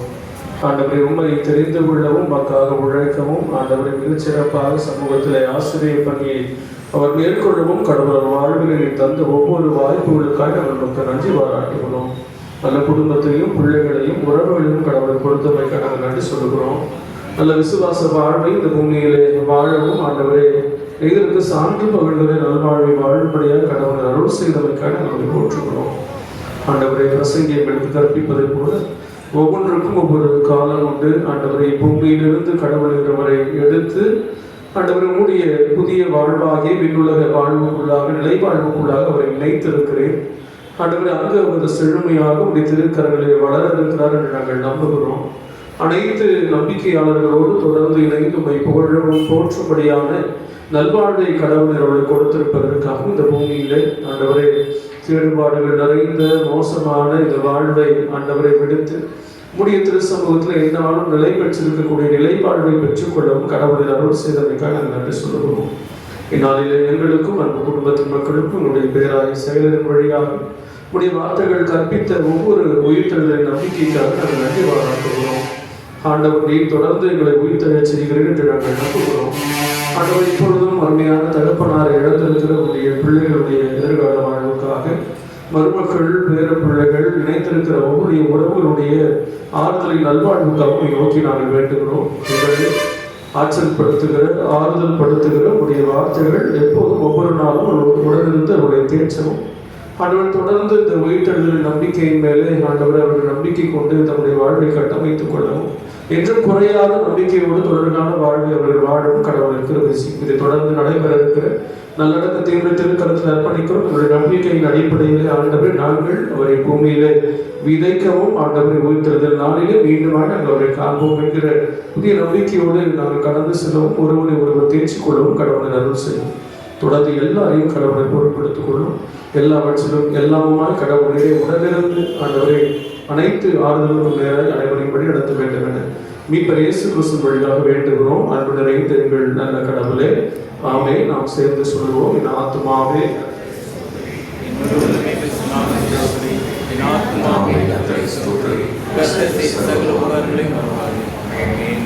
ஆண்டவரை உண்மையை தெரிந்து கொள்ளவும் மக்களாக உழைக்கவும் ஆண்டவரை மிகச்சிறப்பாக சமூகத்திலே ஆசிரியர் பணியை அவர் மேற்கொள்ளவும் கடவுள் வாழ்வில் தந்த ஒவ்வொரு வாய்ப்புகளுக்காக அவர்களுக்கு நன்றி பாராட்டுகிறோம். நல்ல குடும்பத்தையும் பிள்ளைகளையும் உறவுகளையும் கடவுள் கொடுத்தமைக்காக நாங்கள் நன்றி சொல்லுகிறோம். நல்ல விசுவாச வாழ்வை இந்த பூமியிலே வாழவும் ஆண்டவரே இதற்கு சான்று பகல்களை நல்வாழ்வை வாழும்படியாக கடவுளை அருள் செய்தமைக்காக நாங்கள் போற்றுகிறோம். ஆண்டவரை பிரசங்கியம் எடுத்து கற்பிப்பதை போல ஒவ்வொன்றுக்கும் ஒவ்வொரு காலம் உண்டு. ஆண்டவரை பூமியிலிருந்து கடவுள் என்றவரை எடுத்து ஆண்டவரை மூடிய புதிய வாழ்வாகிய விண்ணுலக வாழ்வுக்குள்ளாக நிலை வாழ்வுக்குள்ளாக அவரை இணைத்திருக்கிறேன். ஆண்டவரை அங்கு அவர் செழுமையாக உடைய திருக்கரங்களில் வளர இருக்கிறார் என்று நாங்கள் நம்புகிறோம். அனைத்து நம்பிக்கையாளர்களோடு தொடர்ந்து இணைந்து உண்மை புகழவும் போற்றும்படியான நல்வாழ்வை கடவுள் அவர்கள் கொடுத்திருப்பதற்காக இந்த பூமியிலே ஆண்டவரை கேடுபாடுகள் நிறைந்த மோசமான இந்த வாழ்வை ஆண்டவரை விடுத்து முடிய திருச்சமூகத்தில் என்னாலும் நிலை பெற்றிருக்கக்கூடிய நிலைப்பாழ்வை பெற்றுக்கொள்ளவும் கடவுளின் அருள் செய்தமைக்காக நாங்கள் நன்றி சொல்லுகிறோம். இந்நாளிலே எங்களுக்கும் அன்பு குடும்பத்தின் மக்களுக்கும் உங்களுடைய பேராய செயலரின் வழியாக உடைய வார்த்தைகள் கற்பித்த ஒவ்வொரு உயிர்த்தெழுதலின் நம்பிக்கைக்காக நாங்கள் நன்றி பாராட்டுகிறோம். ஆண்டவர் நீர் தொடர்ந்து எங்களை உயிர்த்தெழ செய்கிறீர்கள் என்று நாங்கள் நம்புகிறோம். ஆண்டவர் இப்பொழுதும் அருமையான தகப்பனாரை இழந்திருக்கிற உடைய பிள்ளைகளுடைய எதிர்கால வாழ்வுக்காக மருமக்கள் பேர பிள்ளைகள் இணைத்திருக்கிற ஒவ்வொரு உறவுகளுடைய ஆறுதலை நல்வாழ்வுக்காக நோக்கி நாங்கள் வேண்டுகிறோம். எங்களை ஆற்றல்படுத்துகிற ஆறுதல் படுத்துகிற உடைய வார்த்தைகள் எப்போதும் ஒவ்வொரு நாளும் உடனிருந்து அவருடைய தேர்ச்சலும் ஆண்டவர் தொடர்ந்து இந்த உயிர்த்தெழுதலின் நம்பிக்கையின் மேலே ஆண்டவர் அவர்கள் நம்பிக்கை கொண்டு தம்முடைய வாழ்வை கட்டமைத்துக் கொள்ளவும் என்றும் குறையாத நம்பிக்கையோடு தொடர்கான வாழ்வை அவர்கள் வாழவும் கடவுள் கிருபை செய்யும். இதை தொடர்ந்து நடைபெற இருக்கிற நல்லடக்கத்தை திருக்கரத்தில் அர்ப்பணிக்கிறோம். நம்முடைய நம்பிக்கையின் அடிப்படையிலே ஆண்டவர் நாங்கள் அவரை பூமியிலே விதைக்கவும் ஆண்டவரை உயிர்த்தெழுதல் நாளிலே மீண்டுமாக நாங்கள் அவரை காண்போம் என்கிற புதிய நம்பிக்கையோடு நாங்கள் கடந்து செல்லவும் ஒருவரை ஒருவர் தேர்ச்சி கொள்ளவும் கடவுளை அருள் செய்யும். தொடர்ந்து எல்லாரையும் கடவுளை பொருட்படுத்திக் கொள்ளும். எல்லாவற்றிலும் எல்லாமுமாய் கடவுளே உடனிருந்து ஆண்டவரை அனைத்து ஆறுதலுக்கும் நேராக அனைவரையும் வழி நடத்த வேண்டும் என மீட்பர் இயேசு கிறிஸ்து வழியாக வேண்டுகிறோம். அன்பு நிறைந்த எங்கள் நல்ல கடவுளே, ஆமே. நாம் சேர்ந்து சொல்லுவோம். என் ஆத்துமாவே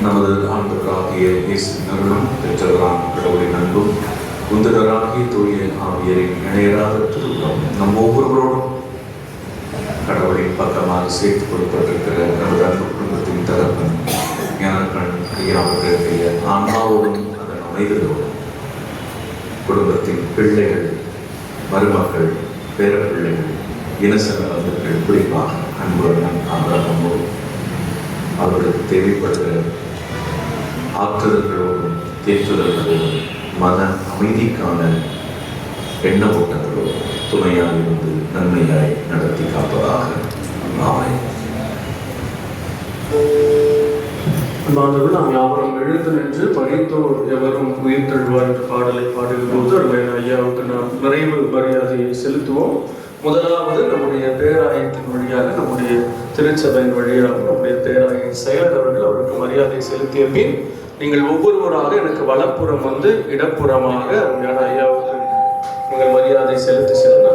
நமது ஆண்டவராகிய இயேசுவின் அருளும் பெற்றவரான கடவுளின் அன்பும் உந்தராகிய தூய ஆவியரின் இணையராத திருவுள்ளம் நம் ஒவ்வொருவரோடும் கடவுளின் பக்கமாக சேர்த்துக் கொள்ளப்பட்டிருக்கிற நமது அன்பு குடும்பத்தின் தகப்பன் ஞானக்கண் ஐயாவுடைய ஆன்மாவோடும் அதன் அமைதலோடும் குடும்பத்தின் பிள்ளைகள், மருமக்கள், பேர பிள்ளைகள், இனசன பந்துக்கள், குறிப்பாக அன்புடன் ஆதரவோடும் அவர்களுக்கு தேவைப்படுகிற ஆற்றுதல்களோடும் தேற்றுதல்களோடும் மன அமைதிக்கான எண்ண ஓட்டங்களோடு துணையாக இருந்து நன்மையாய் நடத்தி காப்பதாக. ஆமென். மாணவர்கள் நாம் யாவரும் எழுந்து நின்று பகைத்தோர் எவரும் உயிர் தழுவார் என்ற பாடலை பாடும்போது அருமையான ஐயாவுக்கு நாம் நிறைவு மரியாதையை செலுத்துவோம். முதலாவது நம்முடைய பேராயத்தின் வழியாக நம்முடைய திருச்சபையின் வழியாக நம்முடைய பேராயின் செயலர் அவர்கள் அவருக்கு மரியாதை செலுத்திய பின் நீங்கள் ஒவ்வொருவராக எனக்கு வலப்புறம் வந்து இடப்புறமாக அருமையான ஐயாவுக்கு உங்கள் மரியாதை செலுத்தி செல்ல